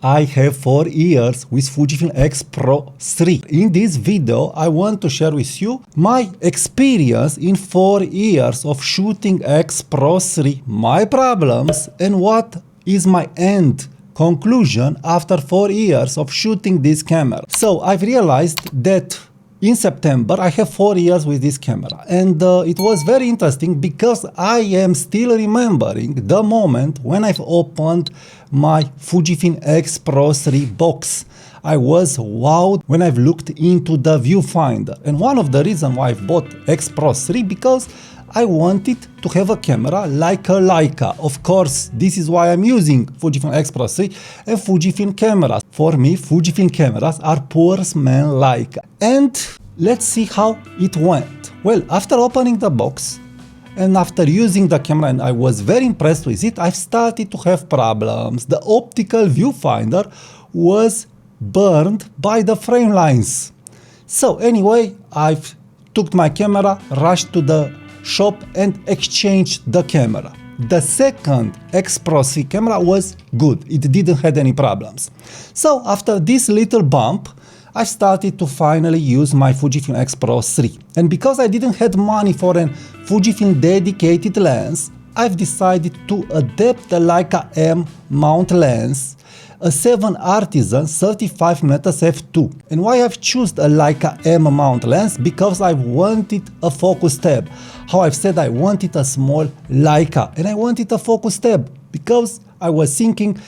I have 4 years with Fujifilm X-PRO3. In this video, I want to share with you my experience in 4 years of shooting X-PRO3, my problems, and what is my end conclusion after 4 years of shooting this camera. So I've realized that in September, I have 4 years with this camera, and it was very interesting because I am still remembering the moment when I've opened my Fujifilm X-PRO3 box. I was wowed when I've looked into the viewfinder, and one of the reasons why I've bought X-PRO3 because I wanted to have a camera like a Leica. Of course, this is why I'm using Fujifilm X-PRO3 and Fujifilm cameras. For me, Fujifilm cameras are poor man's Leica. And let's see how it went. Well, after opening the box and after using the camera, and I was very impressed with it, I've started to have problems. The optical viewfinder was burned by the frame lines. So anyway, I've took my camera, rushed to the shop and exchanged the camera. The second X-PRO3 camera was good. It didn't have any problems. So after this little bump, I started to finally use my Fujifilm X-PRO3. And because I didn't have money for a Fujifilm dedicated lens, I've decided to adapt the Leica M mount lens, a 7 Artisan 35mm f2. And why I've chosen a Leica M mount lens? Because I wanted a focus tab. How I've said I wanted a small Leica, and I wanted a focus tab because I was thinking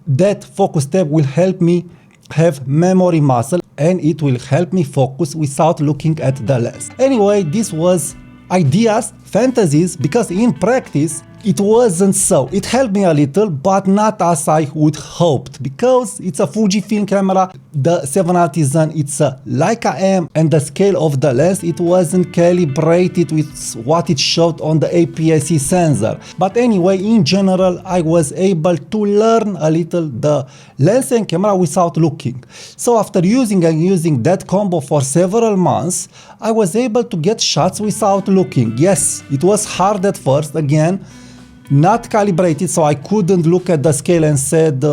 that focus tab will help me have memory muscle and it will help me focus without looking at the lens. Anyway, this was ideas, fantasies, because in practice it wasn't so. It helped me a little, but not as I would hoped, because it's a Fujifilm camera, the 7 Artisan, it's a Leica M, and the scale of the lens, it wasn't calibrated with what it showed on the APS-C sensor. But anyway, in general, I was able to learn a little the lens and camera without looking. So after using that combo for several months, I was able to get shots without looking. Yes, it was hard at first, again, not calibrated, so I couldn't look at the scale and said,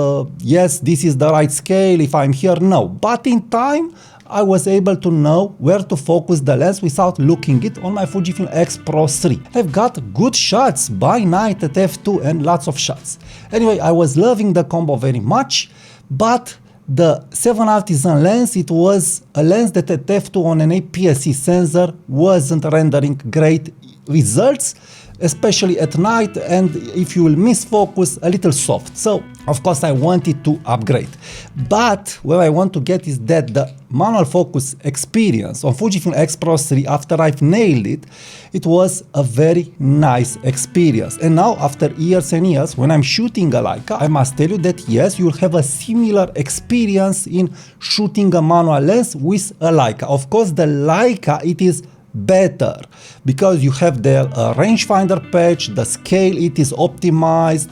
yes, this is the right scale if I'm here. No, but in time, I was able to know where to focus the lens without looking it on my Fujifilm X-PRO3. I've got good shots by night at f2 and lots of shots. Anyway, I was loving the combo very much, but the 7 Artisan lens, it was a lens that at f2 on an APS-C sensor wasn't rendering great results, especially at night, and if you will miss focus, a little soft. So of course I wanted to upgrade, but where I want to get is that the manual focus experience on Fujifilm X-PRO3, after I've nailed it, it was a very nice experience. And now after years and years, when I'm shooting a Leica, I must tell you that yes, you'll have a similar experience in shooting a manual lens with a Leica. Of course, the Leica, it is better because you have the rangefinder patch, the scale, it is optimized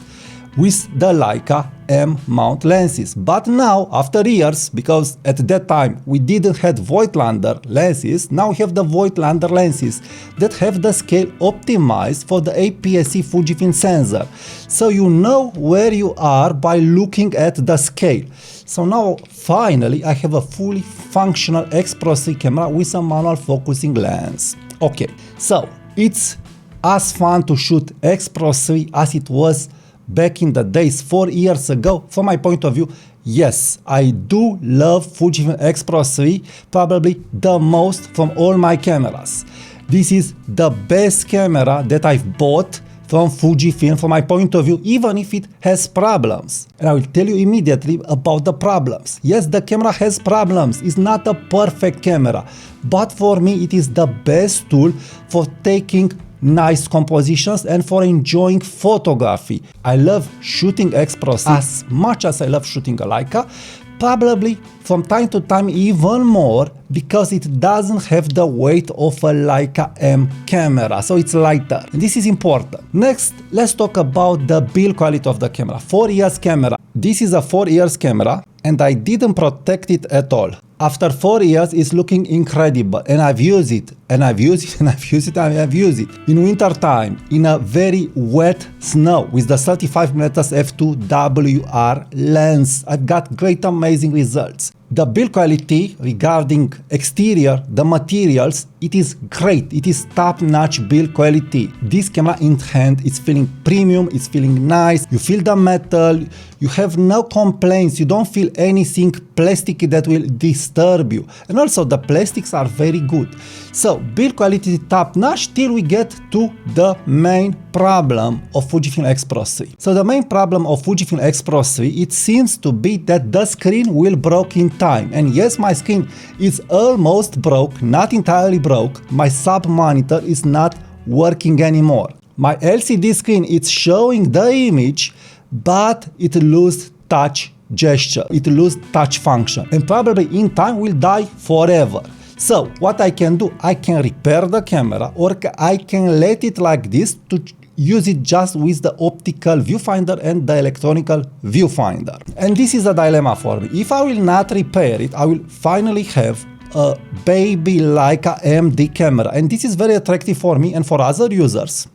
with the Leica M mount lenses. But now, after years, because at that time we didn't have Voigtlander lenses, now we have the Voigtlander lenses that have the scale optimized for the APS-C Fujifilm sensor. So you know where you are by looking at the scale. So now, finally, I have a fully functional X-PRO3 camera with a manual focusing lens. Okay, so it's as fun to shoot X-PRO3 as it was back in the days 4 years ago. From my point of view, yes, I do love Fujifilm X-PRO3, probably the most from all my cameras. This is the best camera that I've bought from Fujifilm, from my point of view, even if it has problems. And I will tell you immediately about the problems. Yes, the camera has problems. It's not a perfect camera, but for me it is the best tool for taking nice compositions and for enjoying photography. I love shooting X-PRO3 as much as I love shooting a Leica, probably from time to time even more, because it doesn't have the weight of a Leica M camera, so it's lighter, and this is important. Next, let's talk about the build quality of the camera. 4 years camera. This is a 4 years camera, and I didn't protect it at all. After 4 years, it's looking incredible, and I've used it, and I've used it, and I've used it, and I've used it. In winter time, in a very wet snow, with the 35mm f2.WR lens, I've got great, amazing results. The build quality regarding exterior, the materials, it is great. It is top-notch build quality. This camera in hand is feeling premium, it's feeling nice. You feel the metal, you have no complaints, you don't feel anything plasticky that will disturb you. And also the plastics are very good. So build quality top-notch till we get to the main problem of Fujifilm X-PRO3. So the main problem of Fujifilm X-PRO3, it seems to be that the screen will break in time. And yes, my screen is almost broke, not entirely broke. My sub monitor is not working anymore. My LCD screen, it's showing the image, but it loses touch gesture, it loses touch function, and probably in time will die forever. So what I can do, I can repair the camera, or I can let it like this to use it just with the optical viewfinder and the electronical viewfinder. And this is a dilemma for me. If I will not repair it, I will finally have a baby Leica MD camera, and this is very attractive for me and for other users.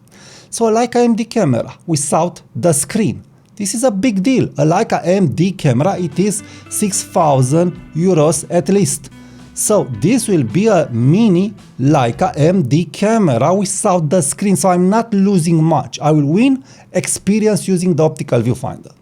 So a Leica MD camera without the screen. This is a big deal. A Leica MD camera, it is 6,000 euros at least. So this will be a mini Leica MD camera without the screen, so I'm not losing much. I will win experience using the optical viewfinder.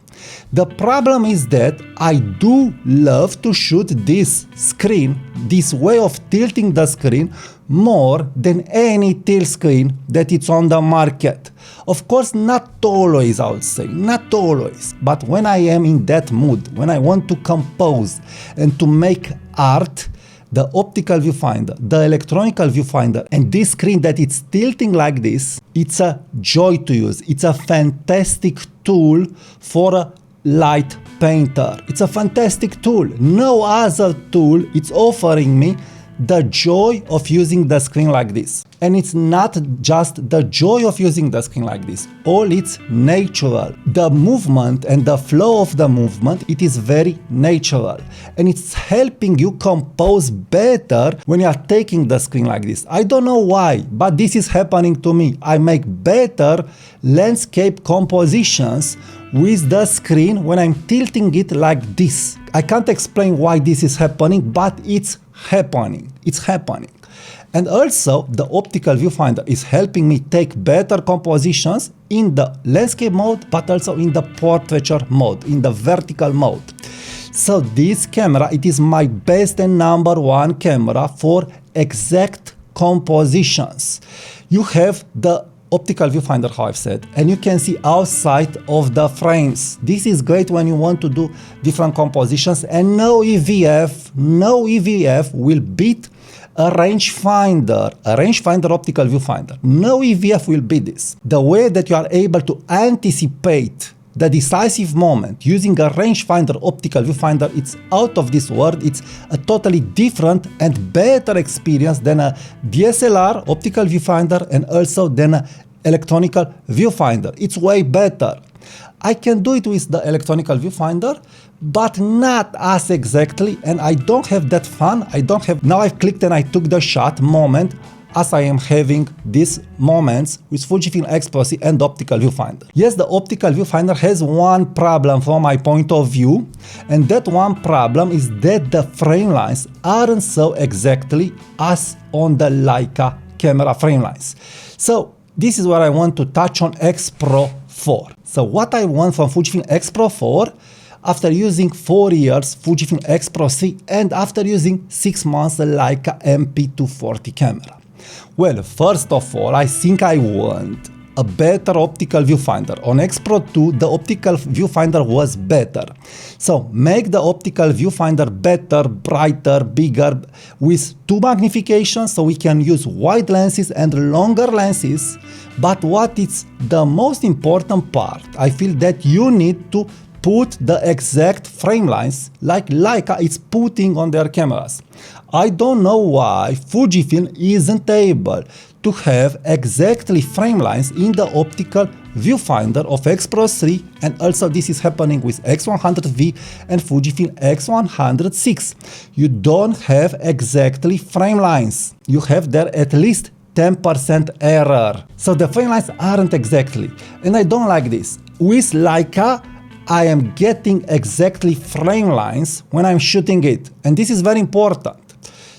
The problem is that I do love to shoot this screen, this way of tilting the screen, more than any tilt screen that it's on the market. Of course, not always, I would say, not always. But when I am in that mood, when I want to compose and to make art, the optical viewfinder, the electronical viewfinder, and this screen that it's tilting like this, it's a joy to use. It's a fantastic tool for a light painter. It's a fantastic tool. No other tool is offering me the joy of using the screen like this. And it's not just the joy of using the screen like this. All it's natural. The movement and the flow of the movement, it is very natural. And it's helping you compose better when you are taking the screen like this. I don't know why, but this is happening to me. I make better landscape compositions with the screen when I'm tilting it like this. I can't explain why this is happening, but it's happening. It's happening. And also the optical viewfinder is helping me take better compositions in the landscape mode, but also in the portraiture mode, in the vertical mode. So this camera, it is my best and #1 camera for exact compositions. You have the optical viewfinder, how I've said, and you can see outside of the frames. This is great when you want to do different compositions, and no EVF will beat a rangefinder optical viewfinder. No EVF will beat this. The way that you are able to anticipate the decisive moment using a rangefinder optical viewfinder, it's out of this world. It's a totally different and better experience than a DSLR optical viewfinder and also than an electronical viewfinder. It's way better. I can do it with the electronical viewfinder, but not as exactly, and I don't have that fun. I don't have, now I've clicked and I took the shot moment as I am having these moments with Fujifilm X-PRO3 and optical viewfinder. Yes, the optical viewfinder has one problem from my point of view, and that one problem is that the frame lines aren't so exactly as on the Leica camera frame lines. So this is where I want to touch on X-PRO4. So what I want from Fujifilm X-PRO4 after using 4 years Fujifilm X-PRO3 and after using 6 months the Leica MP240 camera. Well, first of all, I think I want a better optical viewfinder. On X-PRO2, the optical viewfinder was better. So make the optical viewfinder better, brighter, bigger, with 2 magnifications, so we can use wide lenses and longer lenses. But what is the most important part, I feel that you need to put the exact frame lines like Leica is putting on their cameras. I don't know why Fujifilm isn't able to have exactly frame lines in the optical viewfinder of X-PRO3, and also this is happening with X100V and Fujifilm X106. You don't have exactly frame lines. You have there at least 10% error. So the frame lines aren't exactly, and I don't like this. With Leica, I am getting exactly frame lines when I'm shooting it, and this is very important.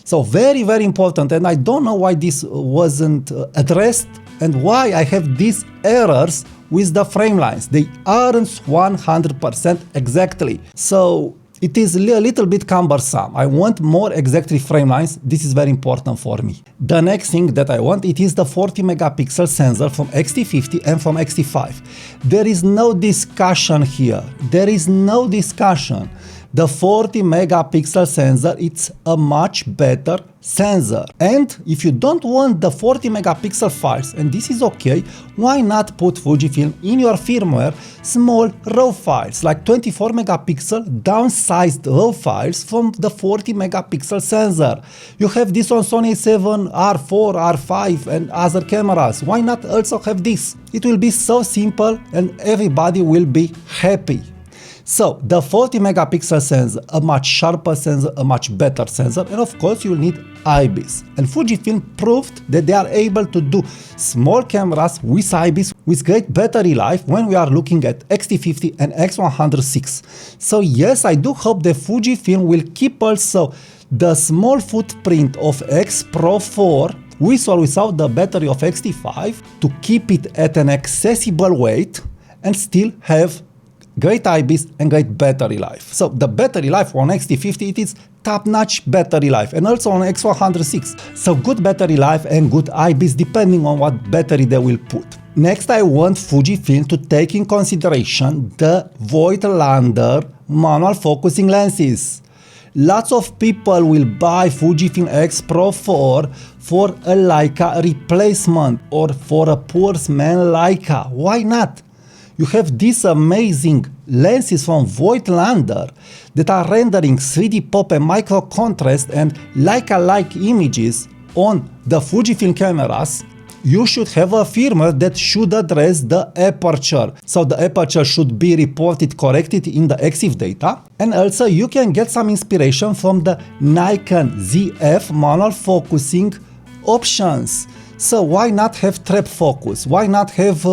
So very, very important, and I don't know why this wasn't addressed and why I have these errors with the frame lines. They aren't 100% exactly. So it is a little bit cumbersome. I want more exactly frame lines. This is very important for me. The next thing that I want, it is the 40 megapixel sensor from X-T50 and from X-T5. There is no discussion here. There is no discussion. The 40 megapixel sensor, it's a much better sensor. And if you don't want the 40 megapixel files, and this is okay, why not put Fujifilm in your firmware small RAW files, like 24 megapixel downsized RAW files from the 40 megapixel sensor. You have this on Sony A7, R4, R5 and other cameras. Why not also have this? It will be so simple and everybody will be happy. So the 40 megapixel sensor, a much sharper sensor, a much better sensor, and of course you will need IBIS. And Fujifilm proved that they are able to do small cameras with IBIS with great battery life when we are looking at X-T50 and X106. So yes, I do hope that Fujifilm will keep also the small footprint of X-PRO4 with or without the battery of X-T5 to keep it at an accessible weight and still have great IBIS and great battery life. So the battery life on X-T50, it is top-notch battery life, and also on X106. So good battery life and good IBIS depending on what battery they will put. Next, I want Fujifilm to take in consideration the Voigtlander manual focusing lenses. Lots of people will buy Fujifilm X-PRO4 for a Leica replacement or for a poor man's Leica. Why not? You have these amazing lenses from Voigtlander that are rendering 3D pop and micro contrast and Leica-like images on the Fujifilm cameras. You should have a firmware that should address the aperture. So the aperture should be reported corrected in the EXIF data. And also you can get some inspiration from the Nikon ZF manual focusing options. So why not have trap focus? Why not have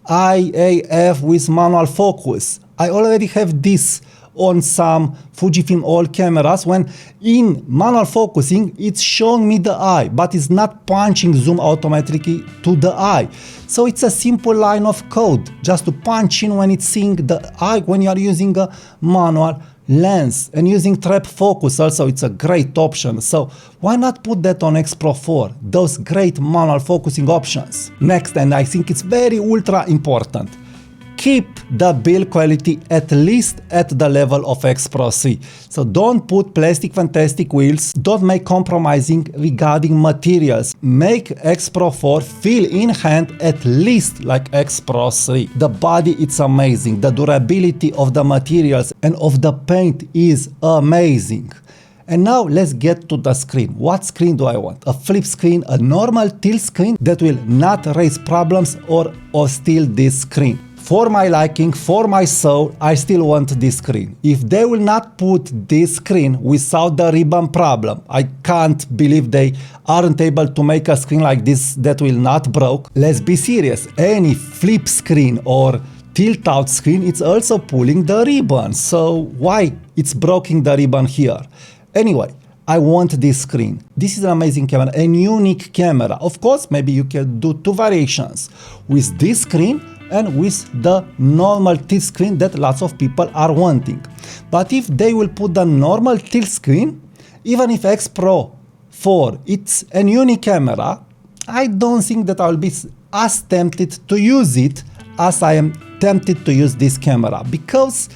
IAF with manual focus? I already have this on some Fujifilm old cameras when in manual focusing it's showing me the eye, but it's not punching zoom automatically to the eye. So it's a simple line of code just to punch in when it's seeing the eye when you are using a manual lens. And using trap focus also, it's a great option. So why not put that on X-PRO4, those great manual focusing options. Next, and I think it's very ultra important, keep the build quality at least at the level of X-PRO3. So don't put plastic fantastic wheels, don't make compromising regarding materials. Make X-PRO4 feel in hand at least like X-PRO3. The body, it's amazing. The durability of the materials and of the paint is amazing. And now let's get to the screen. What screen do I want? A flip screen, a normal tilt screen that will not raise problems or steal this screen. For my liking, for my soul, I still want this screen. If they will not put this screen without the ribbon problem, I can't believe they aren't able to make a screen like this that will not broke. Let's be serious. Any flip screen or tilt out screen, it's also pulling the ribbon. So why it's breaking the ribbon here? Anyway, I want this screen. This is an amazing camera, a unique camera. Of course, maybe you can do two variations with this screen and with the normal tilt screen that lots of people are wanting. But if they will put the normal tilt screen, even if X-PRO4 it's a unique camera, I don't think that I will be as tempted to use it as I am tempted to use this camera, because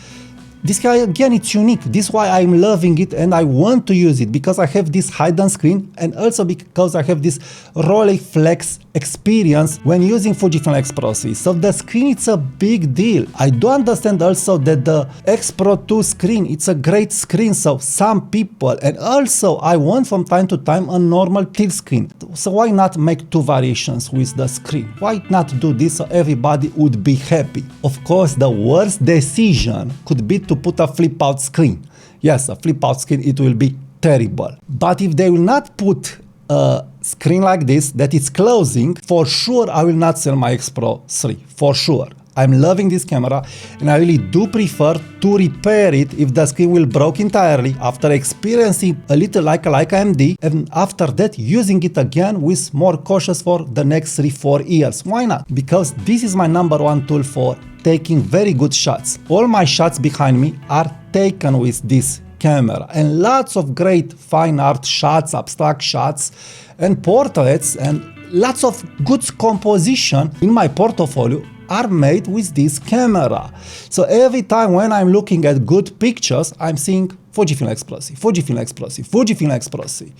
This guy, again, it's unique. This is why I'm loving it and I want to use it, because I have this hidden screen and also because I have this Rolleiflex experience when using Fujifilm X-PRO3. So the screen, it's a big deal. I do understand also that the X-PRO2 screen, it's a great screen, so some people, and also I want from time to time a normal tilt screen. So why not make two variations with the screen? Why not do this so everybody would be happy? Of course, the worst decision could be to put a flip out screen. Yes, a flip out screen, it will be terrible. But if they will not put a screen like this that is closing, for sure I will not sell my X-PRO3, for sure. I'm loving this camera and I really do prefer to repair it if the screen will break entirely after experiencing a little like a Leica MD, and after that using it again with more cautious for the next 3-4 years. Why not? Because this is my #1 tool for taking very good shots. All my shots behind me are taken with this camera, and lots of great fine art shots, abstract shots and portraits and lots of good composition in my portfolio are made with this camera. So every time when I'm looking at good pictures, I'm seeing Fujifilm X-PRO3, Fujifilm X-PRO3, Fujifilm X-PRO3.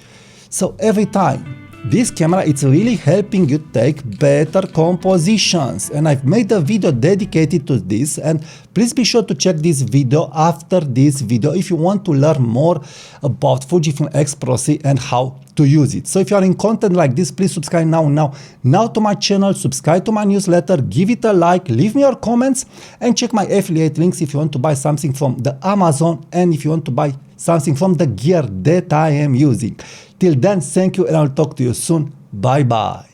So every time, this camera, it's really helping you take better compositions, and I've made a video dedicated to this, and please be sure to check this video after this video if you want to learn more about Fujifilm X-PRO3 and how to use it. So if you are in content like this, please subscribe now to my channel, subscribe to my newsletter, give it a like, leave me your comments, and check my affiliate links if you want to buy something from the Amazon and if you want to buy something from the gear that I am using. Till then, thank you and I'll talk to you soon. Bye bye.